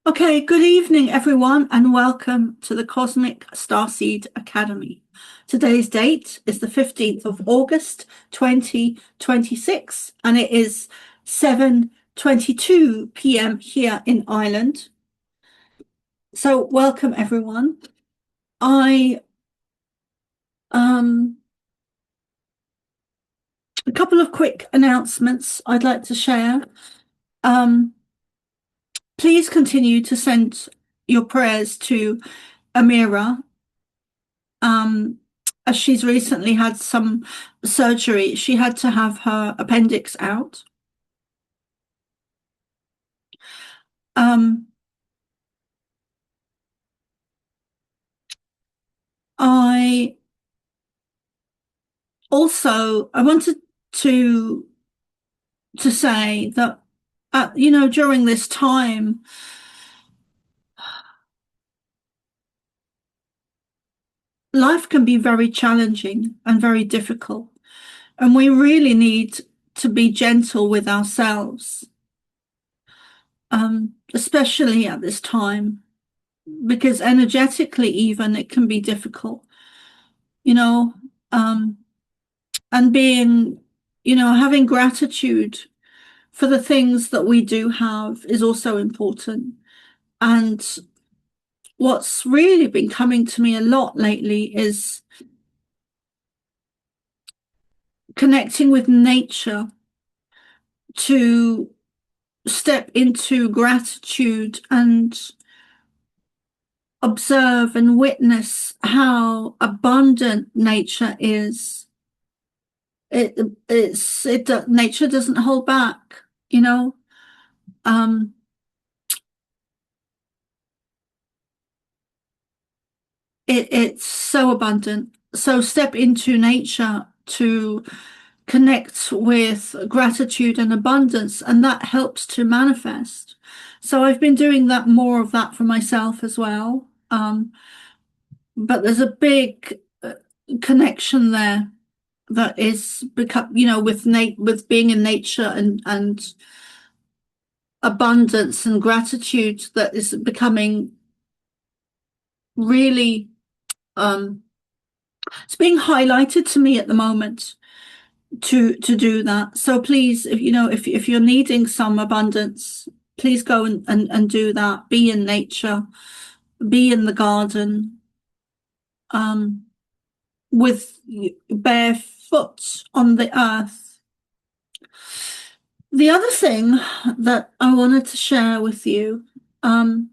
Okay, good evening, everyone, and welcome to the Cosmic Starseed Academy. Today's date is the 15th of August, 2026, and it is 7:22 p.m. here in Ireland. So, welcome, everyone. I um a couple of quick announcements I'd like to share. Um, please continue to send your prayers to Amira. As she's recently had some surgery. She had to have her appendix out. Um, I I wanted to say that during this time, life can be very challenging and very difficult, and we really need to be gentle with ourselves, especially at this time, because energetically, even it can be difficult, you know. Um, and being, having gratitude for the things that we do have is also important. And what's really been coming to me a lot lately is connecting with nature to step into gratitude and observe and witness how abundant nature is. Nature doesn't hold back, you know. Um, it's so abundant. So step into nature to connect with gratitude and abundance, and that helps to manifest. So I've been doing that more of that for myself as well. But there's a big connection there that is become, with being in nature and abundance and gratitude that is becoming really it's being highlighted to me at the moment to do that. So please, if you're needing some abundance, please go and do that. Be in nature, be in the garden, um, with bare foot on the earth. The other thing that I wanted to share with you, hi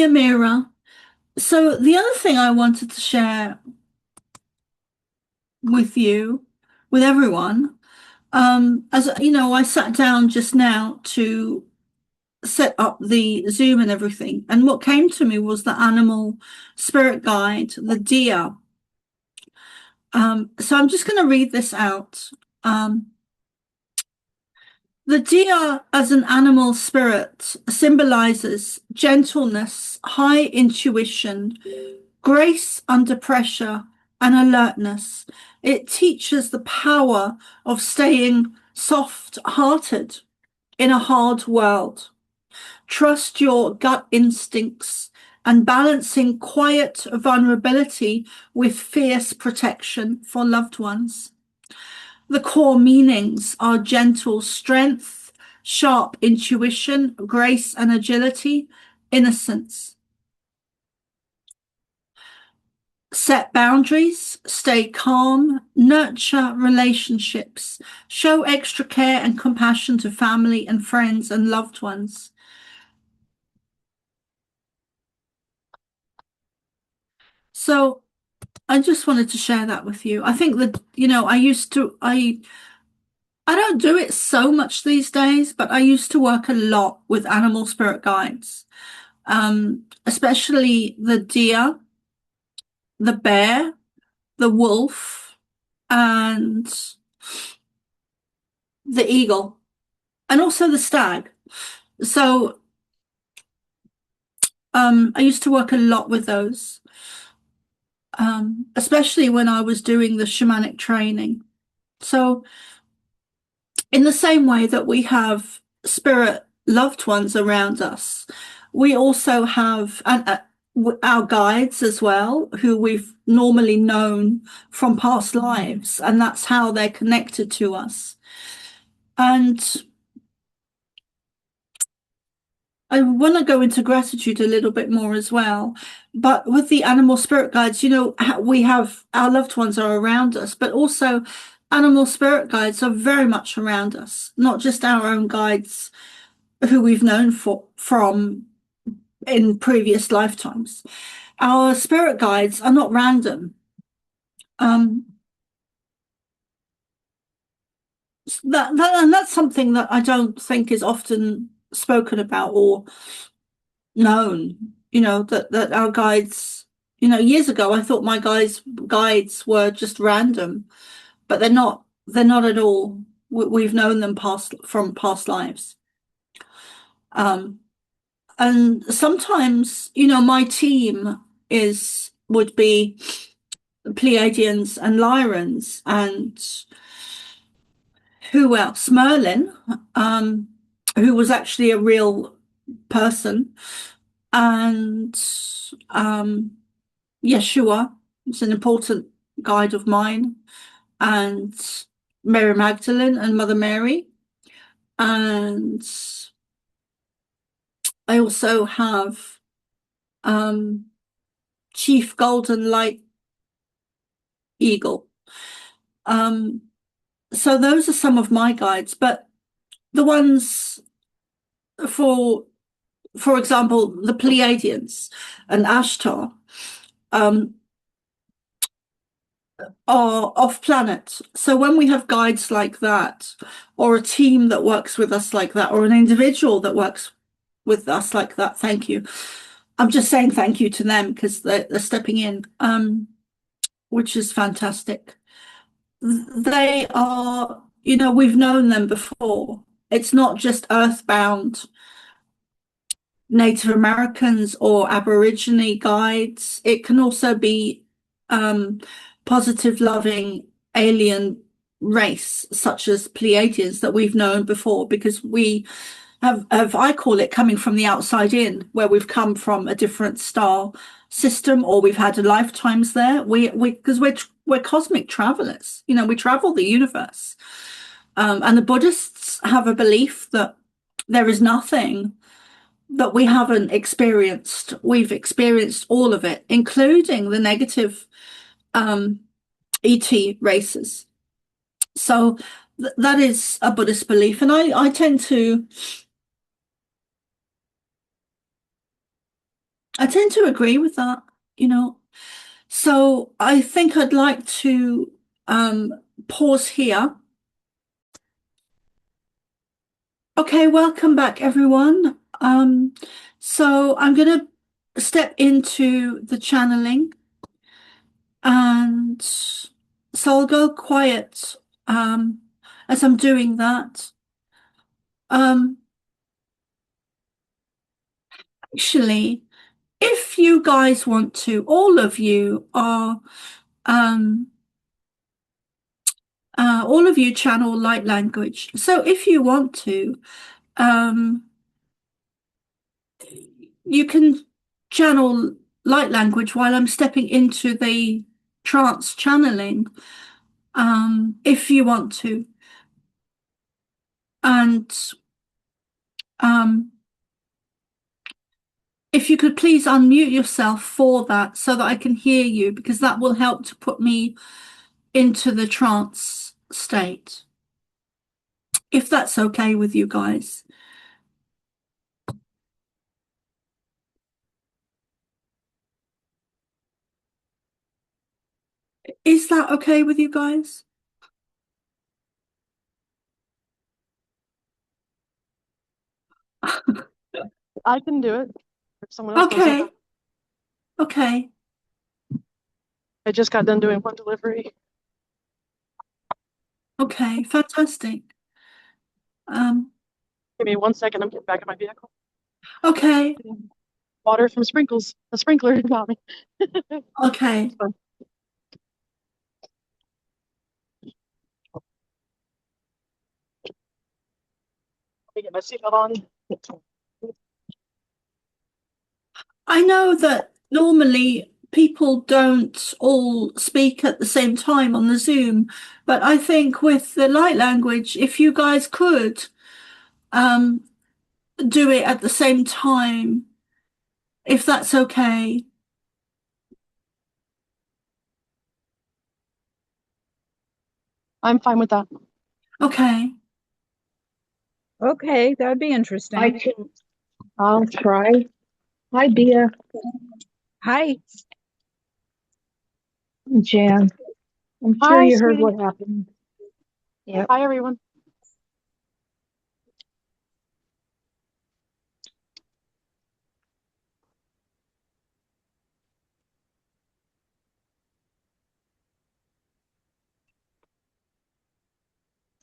Amira. So the other thing I wanted to share with you, with everyone, as you know, I sat down just now to set up the Zoom and everything. And what came to me was the animal spirit guide, the deer. So I'm just going to read this out. Um, the deer as an animal spirit symbolizes gentleness, high intuition, grace under pressure, and alertness. It teaches the power of staying soft-hearted in a hard world. Trust your gut instincts and balancing quiet vulnerability with fierce protection for loved ones. The core meanings are gentle strength, sharp intuition, grace and agility, innocence. Set boundaries, stay calm, nurture relationships, show extra care and compassion to family and friends and loved ones. So I just wanted to share that with you. I think that, I don't do it so much these days, but I used to work a lot with animal spirit guides, especially the deer, the bear, the wolf, and the eagle, and also the stag. So, I used to work a lot with those, especially when I was doing the shamanic training. So in the same way that we have spirit loved ones around us, we also have our guides as well, who we've normally known from past lives, and that's how they're connected to us. And I want to go into gratitude a little bit more as well. But with the animal spirit guides, we have our loved ones are around us, but also animal spirit guides are very much around us, not just our own guides who we've known from in previous lifetimes. Our spirit guides are not random. Um, and that's something that I don't think is often spoken about or known. That our guides. Years ago, I thought my guides were just random, but they're not. They're not at all. We've known them from past lives. And sometimes, my team would be Pleiadians and Lyrans, and who else? Merlin, who was actually a real person, and Yeshua is an important guide of mine, and Mary Magdalene and Mother Mary. And I also have Chief Golden Light Eagle. So those are some of my guides, but the ones for example, the Pleiadians and Ashtar, are off planet. So when we have guides like that, or a team that works with us like that, or an individual that works with us like that, thank you. I'm just saying thank you to them because they're stepping in, which is fantastic. They are, we've known them before. It's not just earthbound Native Americans or Aborigine guides. It can also be positive, loving alien race, such as Pleiadians that we've known before, because we have, I call it, coming from the outside in, where we've come from a different star system, or we've had lifetimes there. Because we're cosmic travelers. We travel the universe. And the Buddhists have a belief that there is nothing that we haven't experienced. We've experienced all of it, including the negative ET races. So that is a Buddhist belief, and I tend to agree with that. So I think I'd like to pause here. Okay, welcome back, everyone. So I'm going to step into the channeling, and so I'll go quiet as I'm doing that. Actually, if you guys want to, all of you channel light language. So if you want to, you can channel light language while I'm stepping into the trance channeling, if you want to. And if you could please unmute yourself for that so that I can hear you, because that will help to put me into the trance state, if that's okay with you guys. Is that okay with you guys? I can do it. If someone else Okay. doesn't. Okay. I just got done doing one delivery. Okay, fantastic. Give me 1 second. I'm getting back in my vehicle. Okay. Water from sprinkles. A sprinkler got me. Okay. get my seatbelt on. I know that normally people don't all speak at the same time on the Zoom, but I think with the light language, if you guys could um, do it at the same time, if that's okay. I'm fine with that. Okay. Okay, that would be interesting. I'll try. Hi, Bea. Hi. Jan. I'm sure Hi, you heard sweetie. what happened. Yep. Hi, everyone.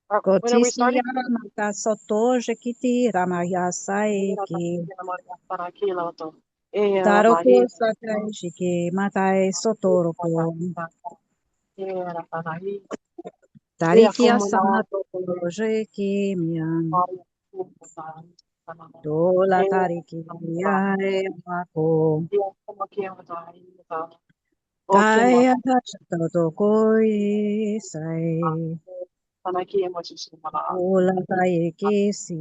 When are we starting? Mata sotoje kiti ramaya saeki. Taroko satai shiki matai sotoroko. Tarikia sana totoje ki mian. Dola tariki yare mako. Taya totoko sai. Ola taiki si.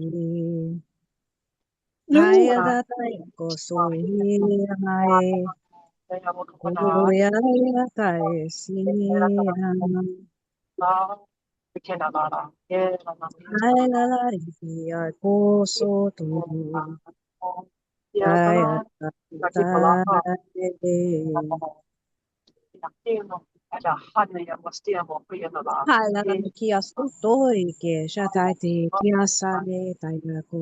Haya datai kosui mai. Oya tai si. Hai la la ri ai koso tu. Jaya tai. Hai la la kia stutoi ke shatai kia sane tai ko.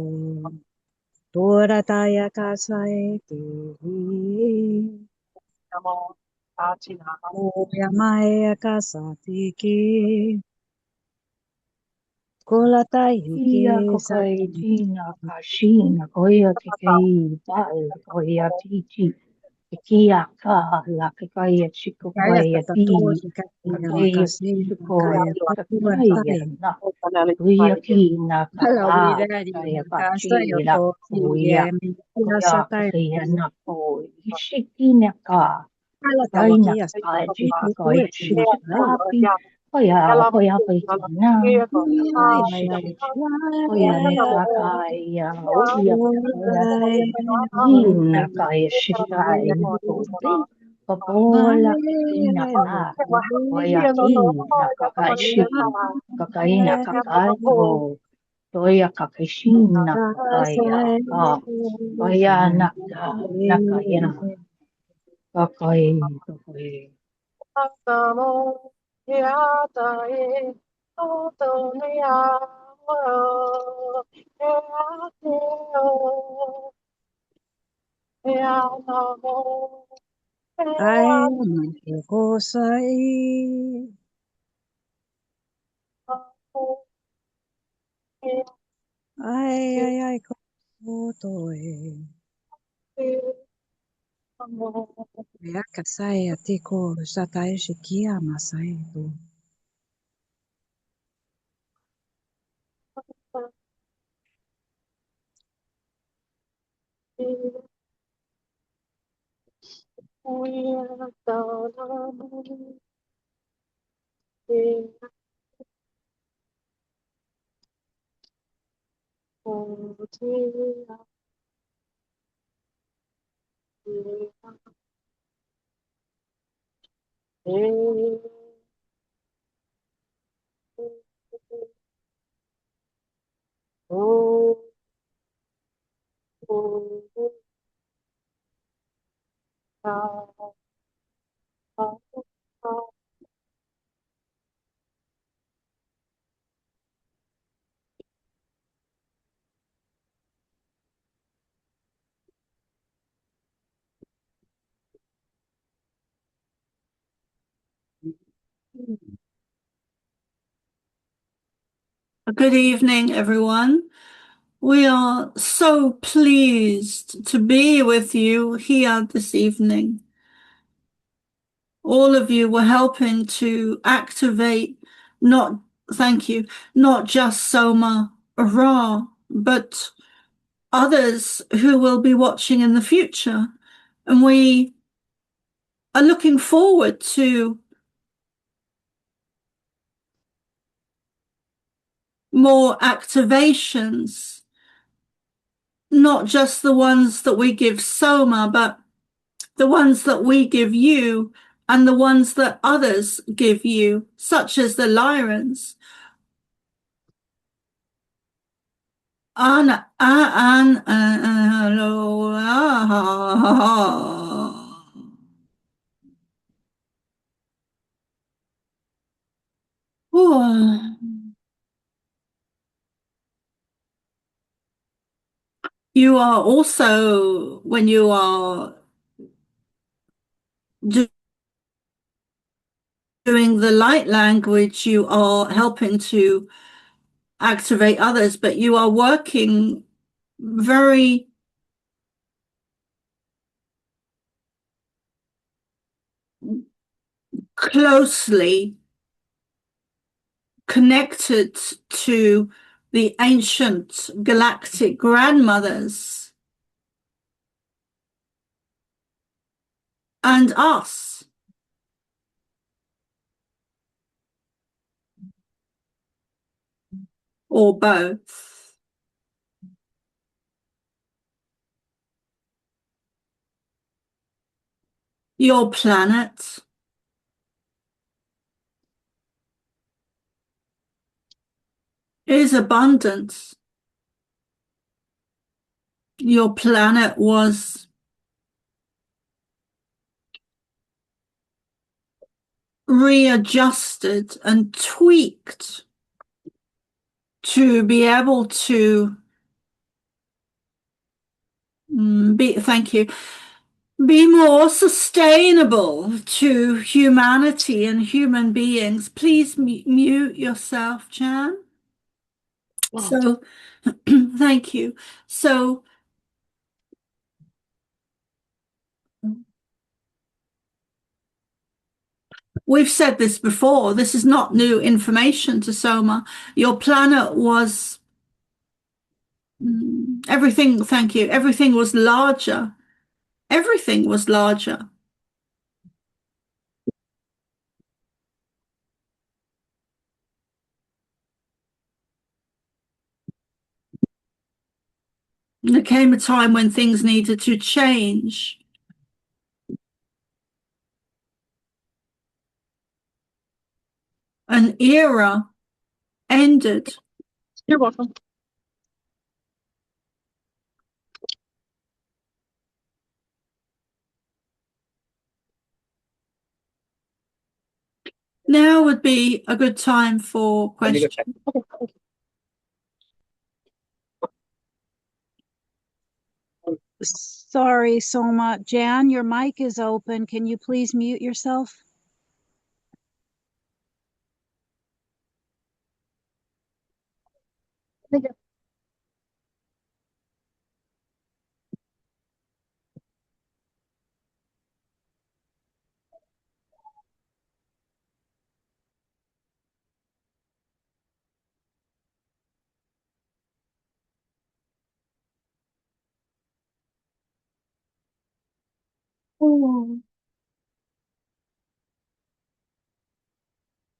Tora taya kasai te. Oya mai kasati ki. Kola tai ke Ia kokai sati. tina kashina koia ke kei tai koia titi ke kia ka la ke kai e chiko Kaya kai sa e ti tato ka kaya kei e makasi chiko kaya i ka patua kai e tai. na kuia ki na ka Hala ka wirari kai e ka kasa yo chira to koia mi koia kasa ka tai. kai e na ko i shiki na ka Hala tawa Kaina kia sa kai tato chika kuku kai e chika kapi hoia hoia pai tina hoia Ay, i ay, ay, shiki ay, hoia ay, ne ka ay. kai ia hoia ka hoia Ay, tai ina kai shika ina kote kapola ka tina ka hoia tina ka kai shiki ka kaina ka kai o toia ka kai shina ka kai a ka hoia na ka ia ka kai ka kai ay, ay, cosa y ay, ay, koto e. Vea kasai atiko satai shikia masai to. Good evening, everyone. We are so pleased to be with you here this evening. All of you were helping to activate, not, thank you, not just Soma Ra, but others who will be watching in the future. And we are looking forward to more activations, not just the ones that we give Soma, but the ones that we give you and the ones that others give you, such as the Lyrans. You are also, when you are doing the light language, you are helping to activate others, but you are working very closely connected to the ancient galactic grandmothers and us. Or both. Your planet is abundant. Your planet was readjusted and tweaked to be able to be more sustainable to humanity and human beings. Please mute yourself, Jan. So, thank you. So, we've said this before. This is not new information to Soma. Your planet was everything. Thank you. Everything was larger. Everything was larger. There came a time when things needed to change. An era ended. You're welcome. Now would be a good time for questions. Sorry, Soma. Jan, your mic is open. Can you please mute yourself?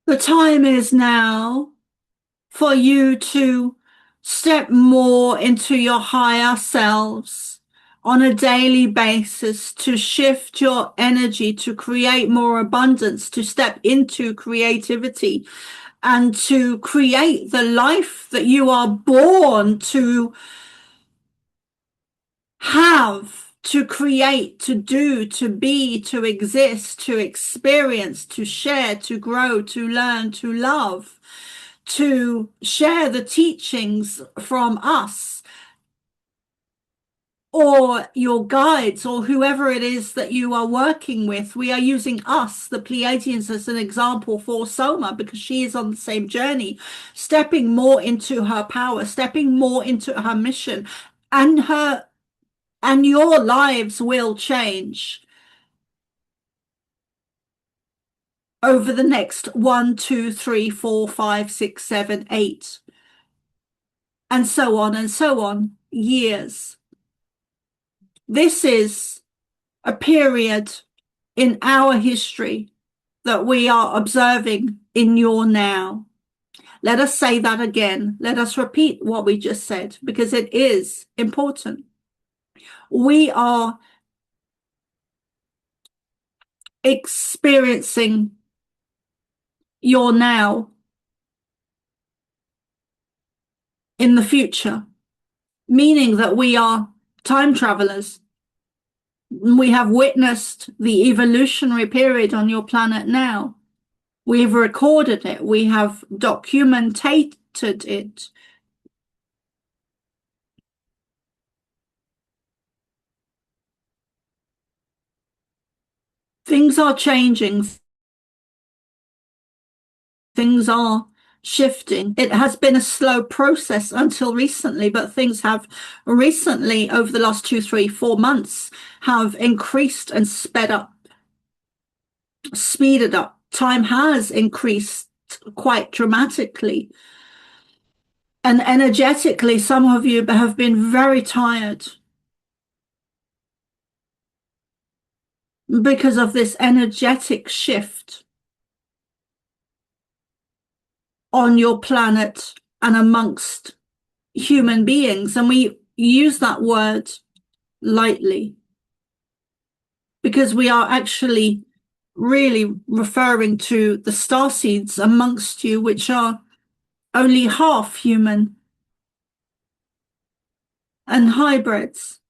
The time is now for you to step more into your higher selves on a daily basis, to shift your energy, to create more abundance, to step into creativity, and to create the life that you are born to have, to create, to do, to be, to exist, to experience, to share, to grow, to learn, to love, to share the teachings from us or your guides or whoever it is that you are working with. We are using us, the Pleiadians, as an example for Soma because she is on the same journey, stepping more into her power, stepping more into her mission, and your lives will change over the next 1, 2, 3, 4, 5, 6, 7, 8. and so on and so on years. This is a period in our history that we are observing in your now. Let us say that again. Let us repeat what we just said, because it is important. We are experiencing your now in the future, meaning that we are time travelers. We have witnessed the evolutionary period on your planet now. We've recorded it. We have documented it. Things are changing. Things are shifting. It has been a slow process until recently, but things have recently, over the last 2, 3, 4 months, have increased and speeded up. Time has increased quite dramatically. And energetically, some of you have been very tired because of this energetic shift on your planet and amongst human beings. And we use that word lightly because we are actually really referring to the starseeds amongst you, which are only half human and hybrids.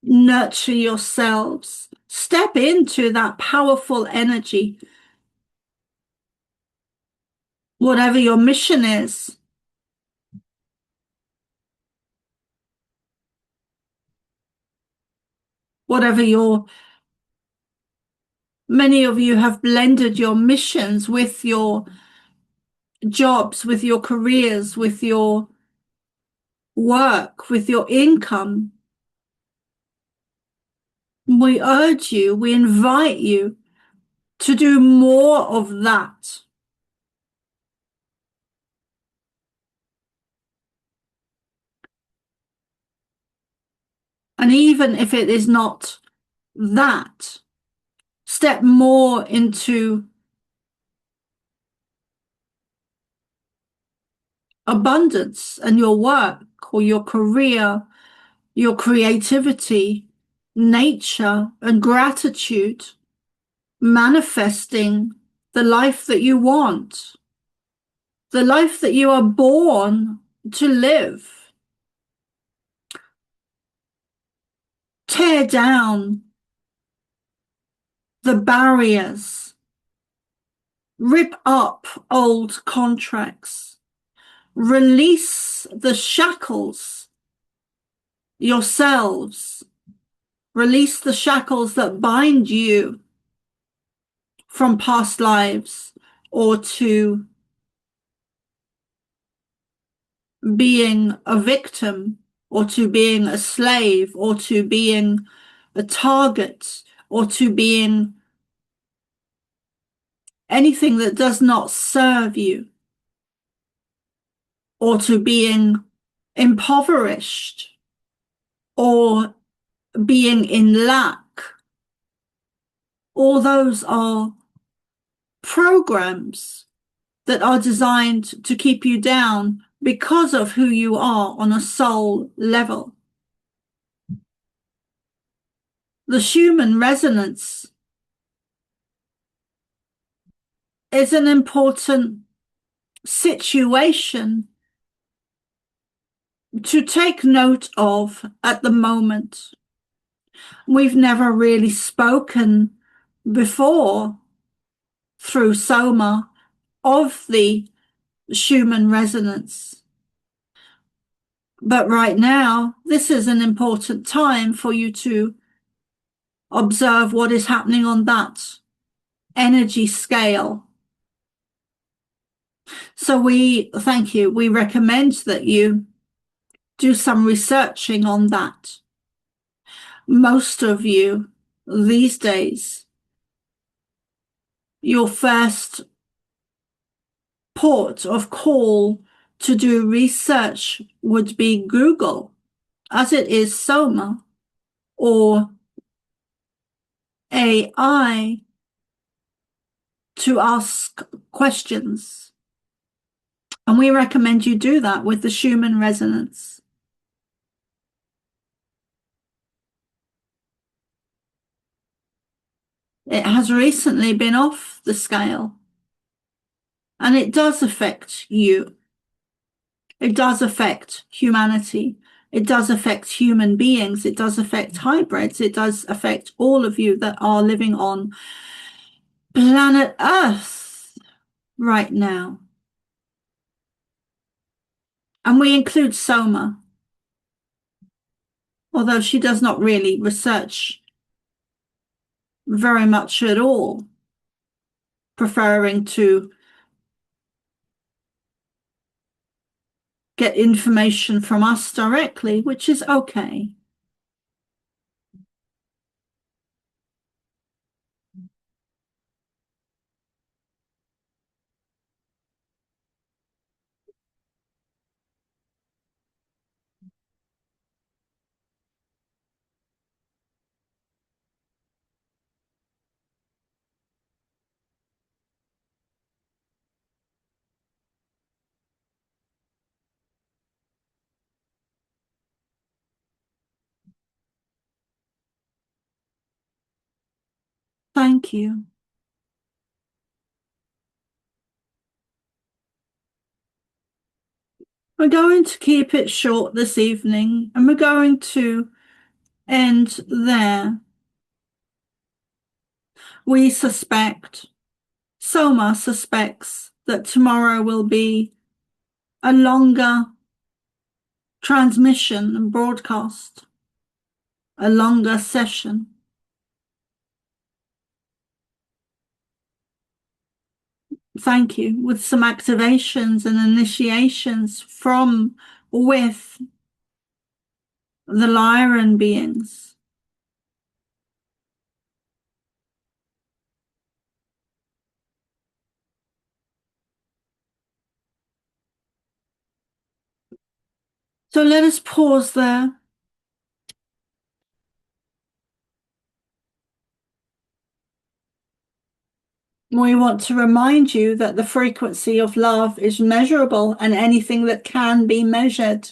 Nurture yourselves. Step into that powerful energy. Whatever your mission is, many of you have blended your missions with your jobs, with your careers, with your work, with your income. We urge you, we invite you to do more of that. And even if it is not that, step more into abundance and your work or your career, your creativity, nature, and gratitude, manifesting the life that you want, the life that you are born to live. Tear down the barriers, rip up old contracts, release the shackles yourselves, release the shackles that bind you from past lives or to being a victim or to being a slave or to being a target or to being anything that does not serve you, or to being impoverished or being in lack. All those are programs that are designed to keep you down because of who you are on a soul level. The Schumann resonance is an important situation to take note of at the moment. We've never really spoken before through Soma of the Schumann resonance. But right now, this is an important time for you to observe what is happening on that energy scale. So we thank you. We recommend that you do some researching on that. Most of you these days, your first port of call to do research would be Google, as it is Soma, or AI to ask questions. And we recommend you do that with the Schumann resonance. It has recently been off the scale, and it does affect you. It does affect humanity. It does affect human beings. It does affect hybrids. It does affect all of you that are living on planet Earth right now. And we include Soma, although she does not really research very much at all, preferring to get information from us directly, which is okay. Thank you. We're going to keep it short this evening, and we're going to end there. We suspect, Soma suspects, that tomorrow will be a longer transmission and broadcast, a longer session. Thank you, with some activations and initiations from with the Lyran beings. So let us pause there. We want to remind you that the frequency of love is measurable, and anything that can be measured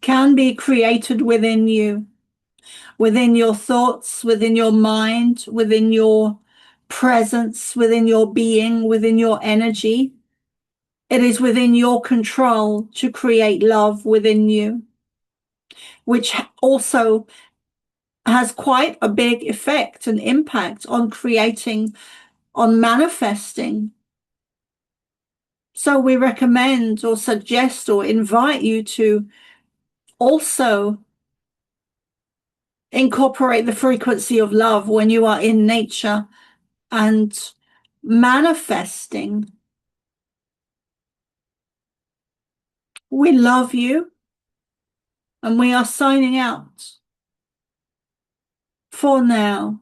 can be created within you, within your thoughts, within your mind, within your presence, within your being, within your energy. It is within your control to create love within you, which also has quite a big effect and impact on creating, on manifesting. So we recommend or suggest or invite you to also incorporate the frequency of love when you are in nature and manifesting. We love you, and we are signing out for now.